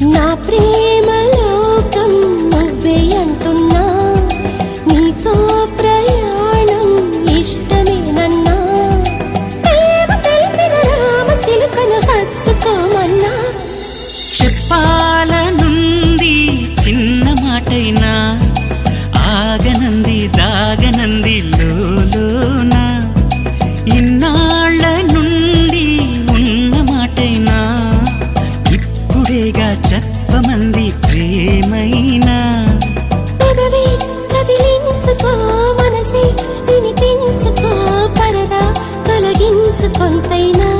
నా ప్రేమ లోకం నువ్వే అంటున్నా, నీతో ప్రయాణం ఇష్టమేనన్నా, ప్రేమ తెలిపిన రామ చిలుకను హత్తుకోమన్నా. చెప్పాలనుంది చిన్న మాటైనా, ఆగనంది దాగనంది లోలోన, ఇన్నాళ్ళ నుండి ఉన్న మాటైనా, ఇప్పుడేగా చెప్పమంది ప్రేమైనా. పెదవి కదిలించుకో, మనసే వినిపించుకో, పరదా తొలగించు కొంతైనా.